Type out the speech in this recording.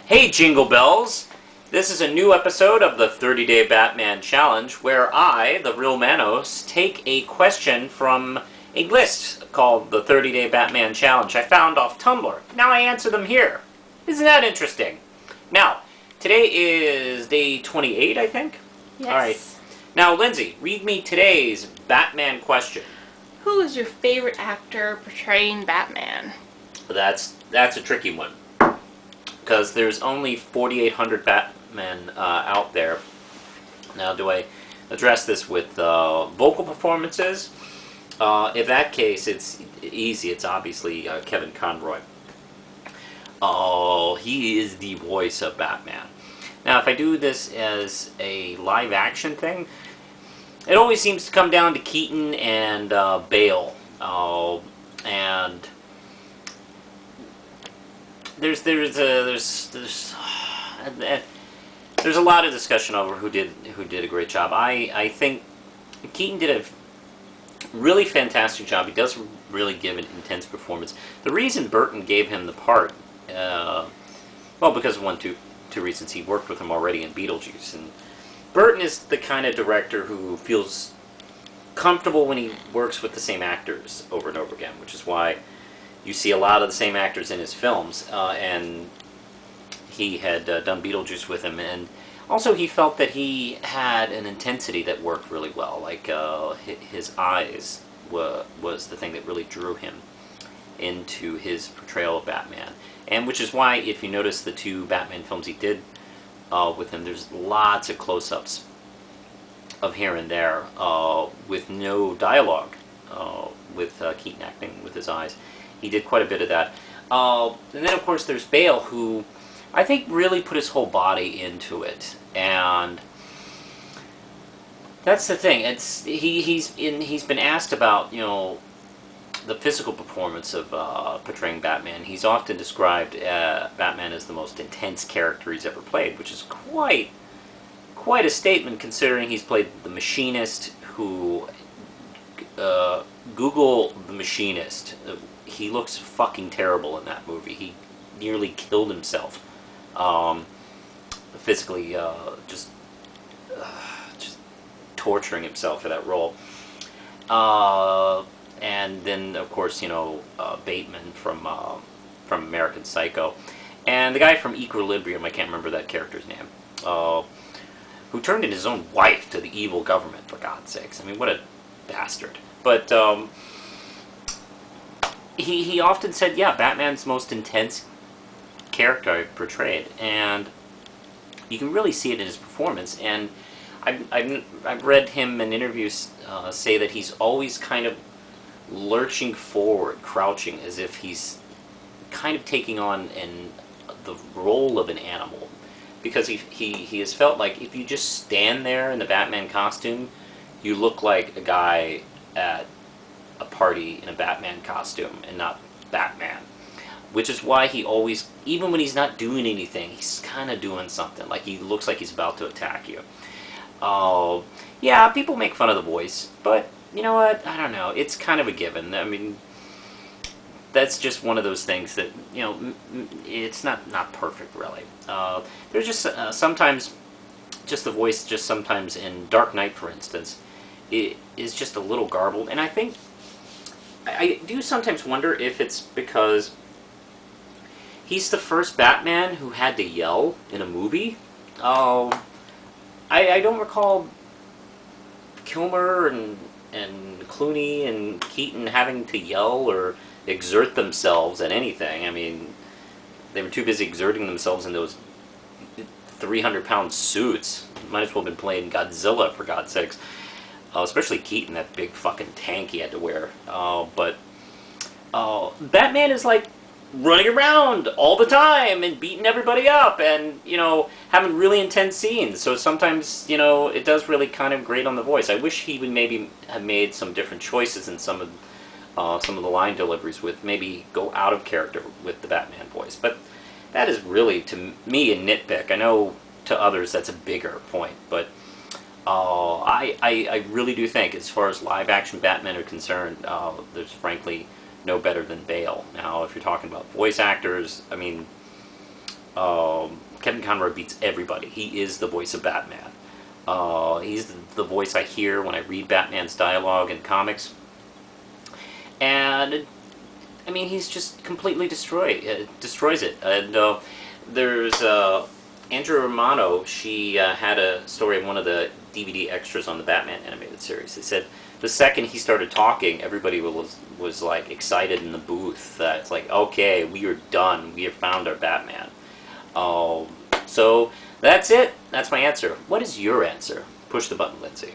Hey Jingle Bells! This is a new episode of the 30-Day Batman Challenge where I, the real Manos, take a question from a list called the 30-Day Batman Challenge I found off Tumblr. Now I answer them here. Isn't that interesting? Now, today is day 28, I think? Yes. Alright. Now, Lindsay, read me today's Batman question. Who is your favorite actor portraying Batman? That's a tricky one. Because there's only 4,800 Batmen out there. Now, do I address this with vocal performances? In that case, it's easy. It's obviously Kevin Conroy. Oh, he is the voice of Batman. Now, if I do this as a live-action thing, it always seems to come down to Keaton and Bale. And there's a lot of discussion over who did a great job. I think Keaton did a really fantastic job. He does really give an intense performance. The reason Burton gave him the part, well, because of two reasons. He worked with him already in Beetlejuice, and Burton is the kind of director who feels comfortable when he works with the same actors over and over again, which is why you see a lot of the same actors in his films, and he had done Beetlejuice with him, and also he felt that he had an intensity that worked really well, like his eyes was the thing that really drew him into his portrayal of Batman, and which is why, if you notice the two Batman films he did with him, there's lots of close-ups of here and there with no dialogue, with Keaton acting with his eyes. He did quite a bit of that. And then, of course, there's Bale, who I think really put his whole body into it. And that's the thing. He's been asked about, the physical performance of portraying Batman. He's often described Batman as the most intense character he's ever played, which is quite a statement considering he's played the Machinist, who Google the Machinist. He looks fucking terrible in that movie. He nearly killed himself, physically, just torturing himself for that role. And then, of course, Bateman from American Psycho, and the guy from Equilibrium. I can't remember that character's name. Who turned in his own wife to the evil government, for God's sakes. I mean, what a bastard. But he often said, yeah, Batman's the most intense character I've portrayed, and you can really see it in his performance. And I've read him in interviews say that he's always kind of lurching forward, crouching, as if he's kind of taking on the role of an animal. Because he has felt like if you just stand there in the Batman costume, you look like a guy at a party in a Batman costume and not Batman. Which is why he always, even when he's not doing anything, he's kind of doing something. Like he looks like he's about to attack you. Yeah, people make fun of the voice, but you know what? I don't know. It's kind of a given. I mean, that's just one of those things that, it's not perfect, really. There's just sometimes, just the voice, just sometimes in Dark Knight, for instance, it is just a little garbled. And I think, I do sometimes wonder if it's because he's the first Batman who had to yell in a movie. I don't recall Kilmer and Clooney and Keaton having to yell or exert themselves at anything. I mean, they were too busy exerting themselves in those 300-pound suits. Might as well have been playing Godzilla, for God's sakes. Especially Keaton, that big fucking tank he had to wear. But Batman is like running around all the time and beating everybody up and, having really intense scenes. So sometimes, it does really kind of grate on the voice. I wish he would maybe have made some different choices in some of the line deliveries, with maybe go out of character with the Batman voice. But that is really, to me, a nitpick. I know to others that's a bigger point, but I really do think, as far as live-action Batmen are concerned, there's frankly no better than Bale. Now, if you're talking about voice actors, I mean, Kevin Conroy beats everybody. He is the voice of Batman. He's the voice I hear when I read Batman's dialogue in comics. And I mean, he's just completely destroys it. And there's Andrew Romano. She had a story of one of the DVD extras on the Batman animated series. They said the second he started talking, everybody was like excited in the booth. That it's like, okay, we are done. We have found our Batman. So that's it. That's my answer. What is your answer? Push the button, Lindsay.